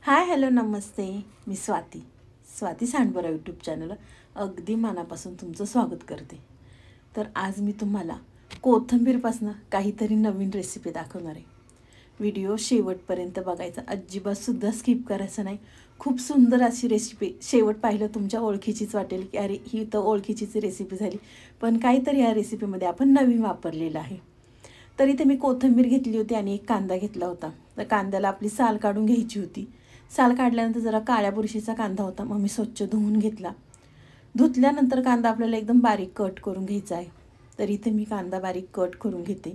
Hi hello नमस्ते. मी Swati सांडबरा YouTube channel अगदी मनापासून तुमचं स्वागत करते. तर आज मी तुम्हाला कोथिंबीरपासून काहीतरी नवीन रेसिपी दाखवणार आहे. व्हिडिओ शेवटपर्यंत बघायचा, अजिबातसुद्धा स्किप करायचं नाही. खूप सुंदर अशी रेसिपी, शेवट पाहिलं तुमच्या ओळखीचीच वाटेल की अरे ही तर ओळखीचीच रेसिपी झाली, पण काहीतरी या रेसिपीमध्ये आपण नवीन वापरलेलं आहे. तर इथे मी कोथिंबीर घेतली होती आणि एक कांदा घेतला होता. तर कांद्याला आपली साल काढून घ्यायची होती. साल काढल्यानंतर जरा काळ्या बुरशीचा कांदा होता, मग मी स्वच्छ धुवून घेतला. धुतल्यानंतर कांदा आपल्याला एकदम बारीक कट करून घ्यायचा आहे. तर इथे मी कांदा बारीक कट करून घेते.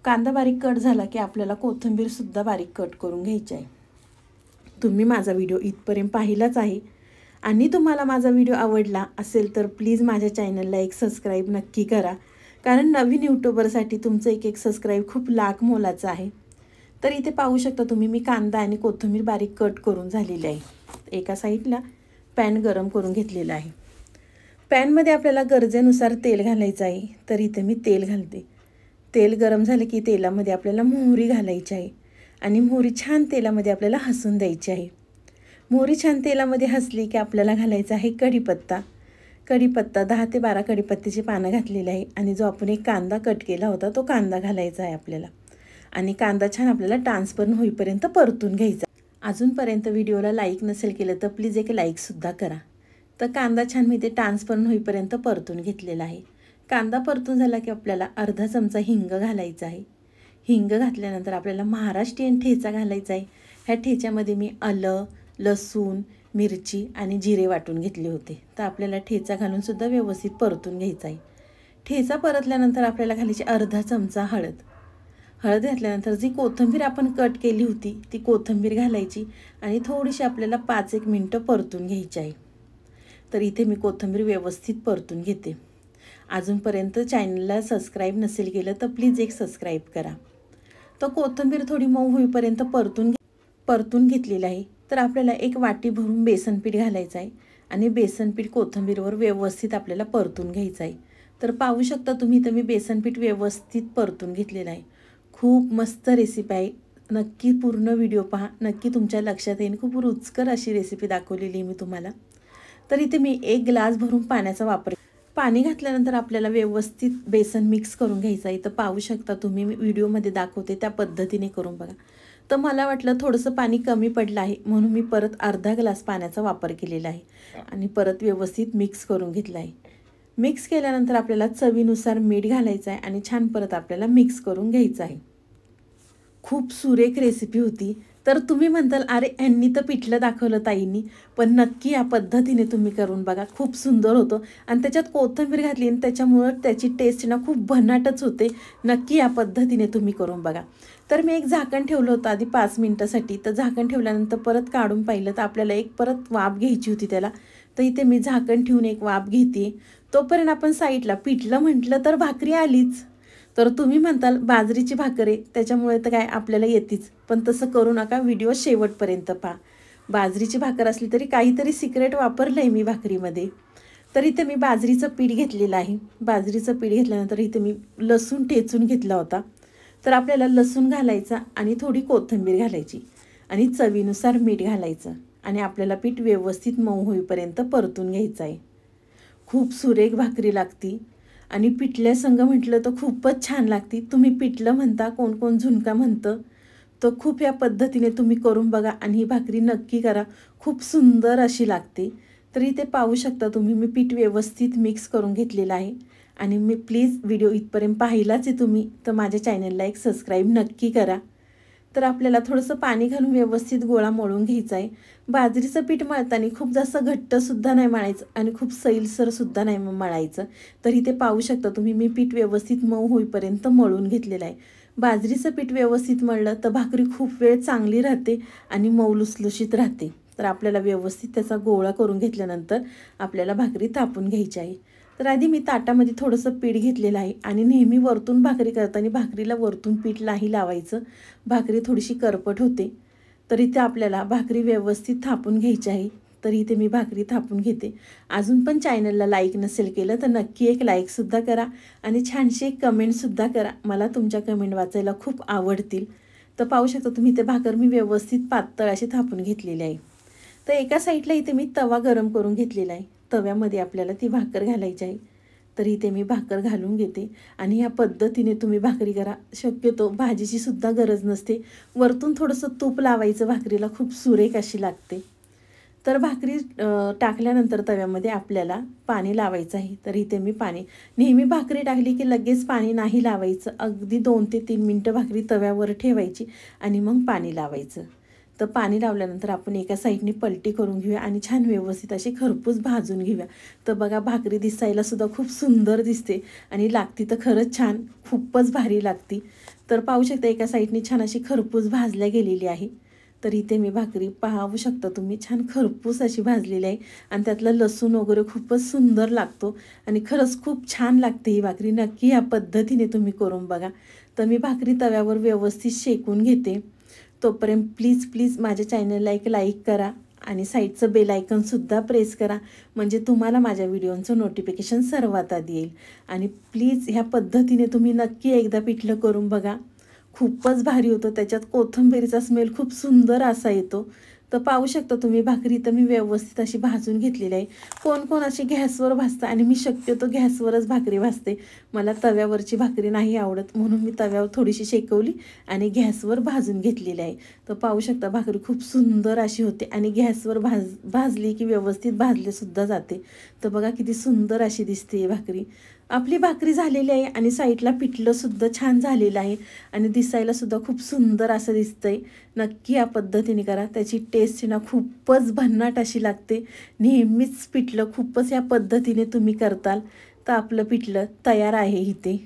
कांदा बारीक कट झाला की आपल्याला कोथिंबीरसुद्धा बारीक कट करून घ्यायची आहे. तुम्ही माझा व्हिडिओ इथपर्यंत पाहिलाच आहे आणि तुम्हाला माझा व्हिडिओ आवडला असेल तर प्लीज माझ्या चॅनलला एक सबस्क्राईब नक्की करा, कारण नवीन यूट्यूबरसाठी तुमचं एक सबस्क्राईब खूप लाख मोलाचं आहे. तर इथे पाहू शकता तुम्ही, मी कांदा आणि कोथिंबीर बारीक कट करून झालेली आहे. एका साईडला पॅन गरम करून घेतलेला आहे. पॅनमध्ये आपल्याला गरजेनुसार तेल घालायचं आहे. तर इथे मी तेल घालते. तेल गरम झालं की तेलामध्ये आपल्याला मोहरी घालायची आहे आणि मोहरी छान तेलामध्ये आपल्याला हसून द्यायची आहे. मोहरी छान तेलामध्ये हसली की आपल्याला घालायचा आहे कढीपत्ता. 10 ते 12 कढीपत्त्याची पानं घातलेली आहे आणि जो आपण एक कांदा कट केला होता तो कांदा घालायचा आहे आपल्याला. आणि कांदा छान आपल्याला ट्रान्सफर होईपर्यंत परतून घ्यायचा. अजूनपर्यंत व्हिडिओला लाईक नसेल केलं तर प्लीज एक लाईकसुद्धा करा. तर कांदा छान मी ते ट्रान्सफर होईपर्यंत परतून घेतलेला आहे. कांदा परतून झाला की आपल्याला अर्धा चमचा हिंग घालायचा आहे. हिंग घातल्यानंतर आपल्याला महाराष्ट्रीयन ठेचा घालायचा आहे. ह्या ठेच्यामध्ये मी आलं, लसूण, मिरची आणि जिरे वाटून घेतले होते. तर आपल्याला ठेचा घालूनसुद्धा व्यवस्थित परतून घ्यायचा आहे. ठेचा परतल्यानंतर आपल्याला घालायची अर्धा चमचा हळद. हळद घातल्यानंतर जी कोथिंबीर आपण कट केली होती ती कोथिंबीर घालायची आणि थोडीशी आपल्याला 5-1 मिनटं परतून घ्यायची आहे. तर इथे मी कोथिंबीर व्यवस्थित परतून घेते. अजूनपर्यंत चॅनलला सबस्क्राईब नसेल केलं तर प्लीज एक सबस्क्राईब करा. तर कोथिंबीर थोडी मऊ होईपर्यंत परतून घेतलेली आहे. तर आपल्याला एक वाटी भरून बेसनपीठ घालायचं आहे आणि बेसनपीठ कोथिंबीरवर व्यवस्थित आपल्याला परतून घ्यायचं आहे. तर पाहू शकता तुम्ही, तर मी बेसनपीठ व्यवस्थित परतून घेतलेलं आहे. खूप मस्त रेसिपी आहे. नक्की पूर्ण व्हिडिओ पहा, नक्की तुमच्या लक्षात येईल. खूप रुचकर अशी रेसिपी दाखवलेली आहे मी तुम्हाला. तर इथे मी 1 ग्लास भरून पाण्याचा वापर. पाणी घातल्यानंतर आपल्याला व्यवस्थित बेसन मिक्स करून घ्यायचं आहे. तर पाहू शकता तुम्ही, मी व्हिडिओमध्ये दाखवते त्या पद्धतीने करून बघा. तर मला वाटलं थोडंसं पाणी कमी पडलं आहे म्हणून मी परत अर्धा ग्लास पाण्याचा वापर केलेला आहे आणि परत व्यवस्थित मिक्स करून घेतलं आहे. मिक्स केल्यानंतर आपल्याला चवीनुसार मीठ घालायचं आहे आणि छान परत आपल्याला मिक्स करून घ्यायचं आहे. खूप सुरेख रेसिपी होती. तर तुम्ही म्हणताल अरे यांनी तर पिठलं दाखवलं ताईंनी, पण नक्की या पद्धतीने तुम्ही करून बघा, खूप सुंदर होतं. आणि त्याच्यात कोथिंबीर घातली आणि त्याच्यामुळं त्याची टेस्ट ना खूप भन्नाटच होते. नक्की या पद्धतीने तुम्ही करून बघा. तर मी एक झाकण ठेवलं होतं आधी 5 मिनटासाठी. तर झाकण ठेवल्यानंतर परत काढून पाहिलं तर आपल्याला एक परत वाफ घ्यायची होती त्याला. तर इथे मी झाकण ठेवून एक वाफ घेते. तोपर्यंत आपण साईडला पिठलं म्हटलं तर भाकरी आलीच. तर तुम्ही म्हणताल बाजरीची भाकर आहे त्याच्यामुळे तर काय आपल्याला येतीच, पण तसं करू नका. व्हिडिओ शेवटपर्यंत पहा. बाजरीची भाकर असली तरी काहीतरी सिक्रेट वापरलं आहे मी भाकरीमध्ये. तर इथे मी बाजरीचं पीठ घेतलेलं आहे. बाजरीचं पीठ घेतल्यानंतर इथे मी लसूण ठेचून घेतला होता. तर आपल्याला लसूण घालायचा आणि थोडी कोथिंबीर घालायची आणि चवीनुसार मीठ घालायचं आणि आपल्याला पीठ व्यवस्थित मऊ होईपर्यंत परतून घ्यायचं आहे. खूप सुरेख भाकरी लागती आणि पिठल्या संग म्हटलं तर खूपच छान लागते. तुम्ही पिठलं म्हणता, कोण कोण झुणका म्हणतं. तर खूप या पद्धतीने तुम्ही करून बघा आणि ही भाकरी नक्की करा, खूप सुंदर अशी लागते. तर इथे पाहू शकता तुम्ही, मी पीठ व्यवस्थित मिक्स करून घेतलेलं आहे आणि मी प्लीज व्हिडिओ इथपर्यंत पाहिलाच आहे तुम्ही तर माझ्या चॅनलला एक सबस्क्राईब नक्की करा. तर आपल्याला थोडंसं पाणी घालून व्यवस्थित गोळा मळून घ्यायचा आहे. बाजरीचं पीठ मळताना खूप जास्त घट्टसुद्धा नाही मळायचं आणि खूप सैलसरसुद्धा नाही मळायचं. तर इथे पाहू शकता तुम्ही, मी पीठ व्यवस्थित मऊ होईपर्यंत मळून घेतलेलं आहे. बाजरीचं पीठ व्यवस्थित मळलं तर भाकरी खूप वेळ चांगली राहते आणि मऊ लुसलुशीत राहते. तर आपल्याला व्यवस्थित त्याचा गोळा करून घेतल्यानंतर आपल्याला भाकरी थापून घ्यायची आहे. तर आधी मी ताटामध्ये थोडंसं पीठ घेतलेलं आहे आणि नेहमी वरतून भाकरी करताना भाकरीला वरतून पीठ नाही लावायचं, भाकरी थोडीशी करपट होते. तर इथे आपल्याला भाकरी व्यवस्थित थापून घ्यायची आहे. तर इथे मी भाकरी थापून घेते. अजून पण चॅनलला लाईक नसेल केलं तर नक्की एक लाईकसुद्धा करा आणि छानशी एक कमेंटसुद्धा करा. मला तुमच्या कमेंट वाचायला खूप आवडतील. तर पाहू शकता तुम्ही इथे भाकर मी व्यवस्थित पातळ अशी थापून घेतलेली आहे। तर एका साईडला इथे मी तवा गरम करून घेतलेला आहे। तव्यामध्ये आपल्याला ती भाकर घालायची आहे। तर इथे मी भाकर घालून घेते आणि ह्या पद्धतीने तुम्ही भाकरी करा। शक्यतो भाजीची सुद्धा गरज नसते, वरतून थोडंसं तूप लावायचं, भाकरीला खूप सुरेख अशी लागते। तर भाकरी टाकल्यानंतर तव्यामध्ये आपल्याला पाणी लावायचं आहे। तर इथे मी पाणी, नेहमी भाकरी टाकली की लगेच पाणी नाही लावायचं, अगदी 2 ते 3 मिनटं भाकरी तव्यावर ठेवायची आणि मग पाणी लावायचं। तर पाणी लावल्यानंतर आपण एका साईडने पलटी करून घेऊया आणि छान व्यवस्थित अशी खरपूस भाजून घेऊया। तर बघा भाकरी दिसायला सुद्धा खूप सुंदर दिसते आणि लागती तर खरंच छान, खूपच भारी लागती। तर पाहू शकता एका साईडने छान अशी खरपूस भाजल्या गेलेली आहे। तर इथे मी भाकरी पाहू शकता तुम्ही छान खरपूस अशी भाजलेली आहे आणि त्यातलं लसूण वगैरे खूपच सुंदर लागतो आणि खरंच खूप छान लागते ही भाकरी। नक्की या पद्धतीने तुम्ही करून बघा। तर मी भाकरी तव्यावर व्यवस्थित शेकून घेते। तोपर्यंत प्लीज माझ्या चॅनलला एक लाईक करा आणि साईडचं बेल आयकॉनसुद्धा प्रेस करा, म्हणजे तुम्हाला माझ्या व्हिडिओचं नोटिफिकेशन सर्वात आधी येईल। आणि प्लीज ह्या पद्धतीने तुम्ही नक्की एकदा पिठलं करून बघा, खूपच भारी होतं। त्याच्यात कोथिंबीरीचा स्मेल खूप सुंदर असा येतो। तर पाहू शकता तुम्ही भाकरी तर मी व्यवस्थित अशी भाजून घेतलेली आहे। कोण अशी गॅसवर भाजतं आणि मी शक्यतो गॅसवरच भाकरी भाजते, मला तव्यावरची भाकरी नाही आवडत, म्हणून मी तव्यावर थोडीशी शेकवली आणि गॅसवर भाजून घेतलेली आहे। तर पाहू शकता भाकरी खूप सुंदर अशी होते आणि गॅसवर भाजली की व्यवस्थित भाजलेसुद्धा जाते। तर बघा किती सुंदर अशी दिसते भाकरी। आपली भाकरी झालेली आहे आणि साईडला पिठलंसुद्धा छान झालेलं आहे आणि दिसायलासुद्धा खूप सुंदर असं दिसतंय। नक्की या पद्धतीने करा, त्याची टेस्ट ना खूपच भन्नाट अशी लागते। नेहमीच पिठलं खूपच या पद्धतीने तुम्ही करताल तर आपलं पिठलं तयार आहे इथे।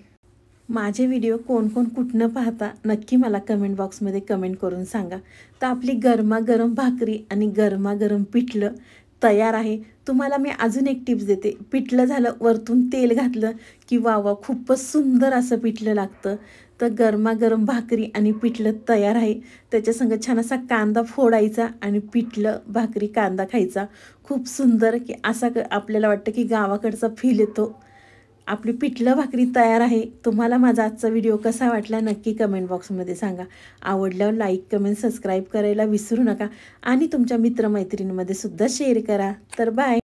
माझे व्हिडिओ कोण कुठनं पाहता नक्की मला कमेंट बॉक्समध्ये कमेंट करून सांगा। तर आपली गरमागरम भाकरी आणि गरमागरम पिठलं तयार आहे। तुम्हाला मी अजून एक टिप्स देते, पिठलं झालं वरतून तेल घातलं की वा खूपच सुंदर असं पिठलं लागतं। तर गरमागरम भाकरी आणि पिठलं तयार आहे। त्याच्यासंग छान असा कांदा फोडायचा आणि पिठलं भाकरी कांदा खायचा, खूप सुंदर की असा आपल्याला वाटतं की गावाकडचा फील येतो। आपली पिठलं भाकरी तयार आहे। तुम्हाला माझा आजचा व्हिडिओ कसा वाटला नक्की कमेंट बॉक्समध्ये सांगा। आवडल्यावर लाईक, कमेंट, सबस्क्राईब करायला विसरू नका आणि तुमच्या मित्रमैत्रिणींमध्ये सुद्धा शेअर करा। तर बाय।